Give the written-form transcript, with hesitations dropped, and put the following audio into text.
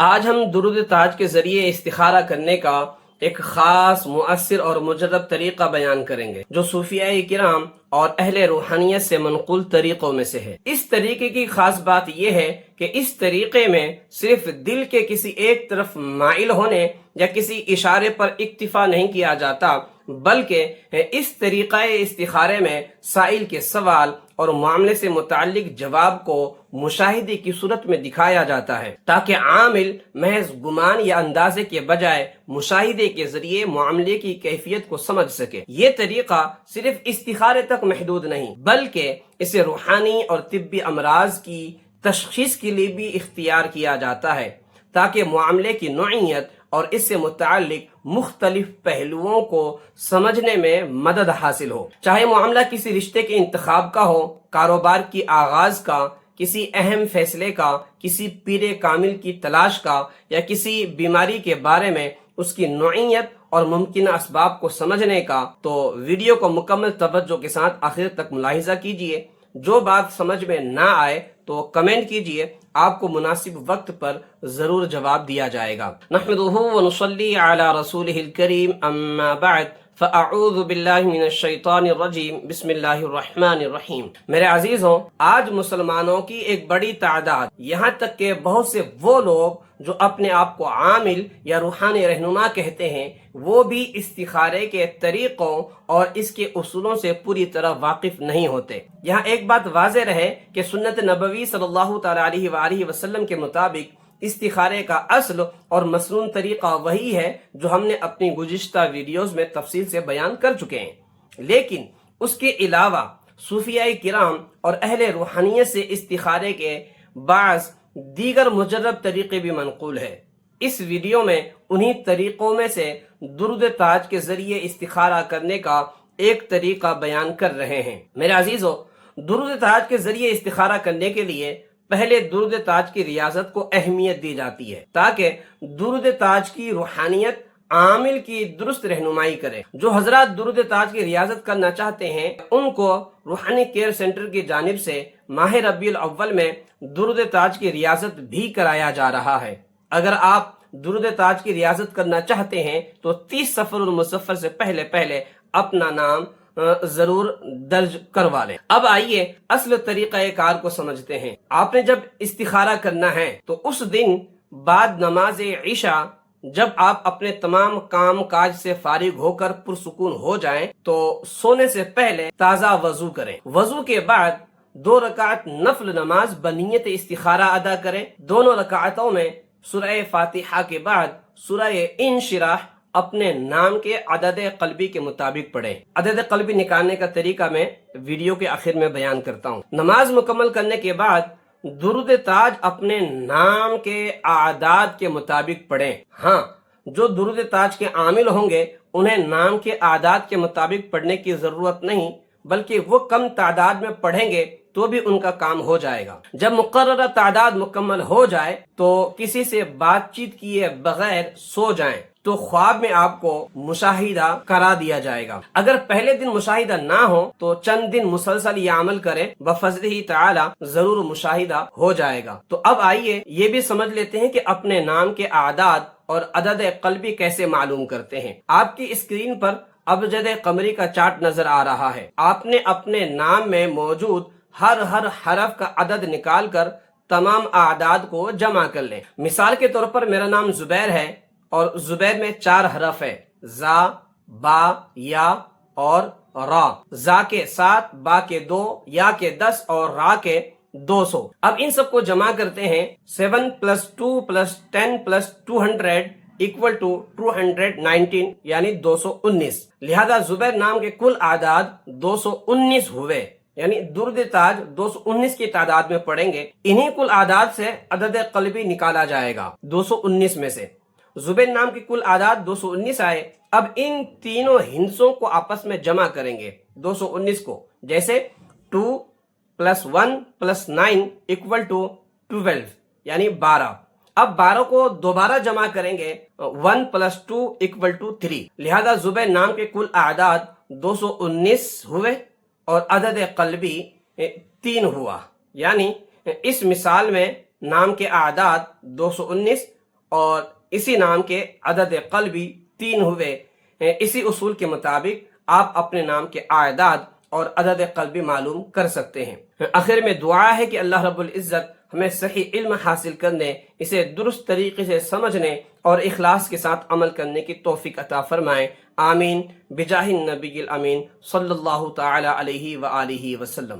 آج ہم درود تاج کے ذریعے استخارہ کرنے کا ایک خاص مؤثر اور مجرب طریقہ بیان کریں گے جو صوفیاء کرام اور اہل روحانیت سے منقول طریقوں میں سے ہے۔ اس طریقے کی خاص بات یہ ہے کہ اس طریقے میں صرف دل کے کسی ایک طرف مائل ہونے یا کسی اشارے پر اکتفا نہیں کیا جاتا، بلکہ اس طریقہ استخارے میں سائل کے سوال اور معاملے سے متعلق جواب کو مشاہدے کی صورت میں دکھایا جاتا ہے تاکہ عامل محض گمان یا اندازے کے بجائے مشاہدے کے ذریعے معاملے کی کیفیت کو سمجھ سکے۔ یہ طریقہ صرف استخارے تک محدود نہیں بلکہ اسے روحانی اور طبی امراض کی تشخیص کے لیے بھی اختیار کیا جاتا ہے تاکہ معاملے کی نوعیت اور اس سے متعلق مختلف پہلوؤں کو سمجھنے میں مدد حاصل ہو، چاہے معاملہ کسی رشتے کے انتخاب کا ہو، کاروبار کی آغاز کا، کسی اہم فیصلے کا، کسی پیر کامل کی تلاش کا، یا کسی بیماری کے بارے میں اس کی نوعیت اور ممکنہ اسباب کو سمجھنے کا۔ تو ویڈیو کو مکمل توجہ کے ساتھ آخر تک ملاحظہ کیجیے۔ جو بات سمجھ میں نہ آئے تو کمنٹ کیجیے، آپ کو مناسب وقت پر ضرور جواب دیا جائے گا۔ نحمدہ ونصلی علی رسولہ الکریم، اما بعد فاعوذ باللہ من الشیطان الرجیم، بسم اللہ الرحمن الرحیم۔ میرے عزیزوں، آج مسلمانوں کی ایک بڑی تعداد، یہاں تک کہ بہت سے وہ لوگ جو اپنے آپ کو عامل یا روحانی رہنما کہتے ہیں، وہ بھی استخارے کے طریقوں اور اس کے اصولوں سے پوری طرح واقف نہیں ہوتے۔ یہاں ایک بات واضح رہے کہ سنت نبوی صلی اللہ تعالی علیہ وآلہ وسلم کے مطابق استخارے کا اصل اور مسنون طریقہ وہی ہے جو ہم نے اپنی گزشتہ ویڈیوز میں تفصیل سے بیان کر چکے ہیں، لیکن اس کے علاوہ صوفیاء کرام اور اہل روحانیت سے استخارے کے بعض دیگر مجرب طریقے بھی منقول ہیں۔ اس ویڈیو میں انہی طریقوں میں سے درود تاج کے ذریعے استخارہ کرنے کا ایک طریقہ بیان کر رہے ہیں۔ میرے عزیزو، درود تاج کے ذریعے استخارہ کرنے کے لیے پہلے درود تاج کی ریاضت کو اہمیت دی جاتی ہے تاکہ درود تاج کی روحانیت عامل کی درست رہنمائی کرے۔ جو حضرات درود تاج کی ریاضت کرنا چاہتے ہیں ان کو روحانی کیئر سینٹر کی جانب سے ماہ ربیع الاول میں درود تاج کی ریاضت بھی کرایا جا رہا ہے۔ اگر آپ درود تاج کی ریاضت کرنا چاہتے ہیں تو 30 سفر المظفر سے پہلے اپنا نام ضرور درج کروا لیں۔ اب آئیے اصل طریقہ کار کو سمجھتے ہیں۔ آپ نے جب استخارہ کرنا ہے تو اس دن بعد نماز عشاء جب آپ اپنے تمام کام کاج سے فارغ ہو کر پرسکون ہو جائیں تو سونے سے پہلے تازہ وضو کریں۔ وضو کے بعد 2 رکعت نفل نماز بنیت استخارہ ادا کریں۔ دونوں رکعتوں میں سورہ فاتحہ کے بعد سورہ انشراح اپنے نام کے عدد قلبی کے مطابق پڑھیں۔ عدد قلبی نکالنے کا طریقہ میں ویڈیو کے آخر میں بیان کرتا ہوں۔ نماز مکمل کرنے کے بعد درود تاج اپنے نام کے اعداد کے مطابق پڑھیں۔ ہاں، جو درود تاج کے عامل ہوں گے انہیں نام کے اعداد کے مطابق پڑھنے کی ضرورت نہیں، بلکہ وہ کم تعداد میں پڑھیں گے تو بھی ان کا کام ہو جائے گا۔ جب مقررہ تعداد مکمل ہو جائے تو کسی سے بات چیت کیے بغیر سو جائیں تو خواب میں آپ کو مشاہدہ کرا دیا جائے گا۔ اگر پہلے دن مشاہدہ نہ ہو تو چند دن مسلسل یہ عمل کریں، بفضلہ تعالی ضرور مشاہدہ ہو جائے گا۔ تو اب آئیے یہ بھی سمجھ لیتے ہیں کہ اپنے نام کے اعداد اور عدد قلبی کیسے معلوم کرتے ہیں۔ آپ کی اسکرین پر ابجد قمری کا چارٹ نظر آ رہا ہے۔ آپ نے اپنے نام میں موجود ہر حرف کا عدد نکال کر تمام اعداد کو جمع کر لیں۔ مثال کے طور پر میرا نام زبیر ہے اور زبیر میں 4 حرف ہے، زا، با، یا اور را۔ زا کے 7، با کے 2، یا کے 10 اور را کے 200۔ اب ان سب کو جمع کرتے ہیں۔ 7 + 2 + 10 + 200 = 219 یعنی 219۔ لہذا زبیر نام کے کل اعداد 219 ہوئے، یعنی درود تاج 219 کی تعداد میں پڑھیں گے۔ انہی کل اعداد سے عدد قلبی نکالا جائے گا 219 میں سے۔ زبیر نام کی کل اعداد 219 آئے۔ اب ان تینوں ہندسوں کو آپس میں جمع کریں گے 219 کو، جیسے 2 + 1 + 9 = 12 یعنی 12۔ اب 12 کو دوبارہ جمع کریں گے، 1 + 2 = 3۔ لہذا زبیر نام کے کل اعداد 219 ہوئے اور عدد قلبی 3 ہوا۔ یعنی اس مثال میں نام کے اعداد 219 اور اسی نام کے عدد قلبی 3 ہوئے. اسی اصول کے مطابق آپ اپنے نام کے اعداد اور عدد قلبی معلوم کر سکتے ہیں. آخر میں دعا ہے کہ اللہ رب العزت ہمیں صحیح علم حاصل کرنے، اسے درست طریقے سے سمجھنے اور اخلاص کے ساتھ عمل کرنے کی توفیق عطا فرمائے. آمین بجاہ النبی الامین صلی اللہ تعالی علیہ وآلہ وسلم.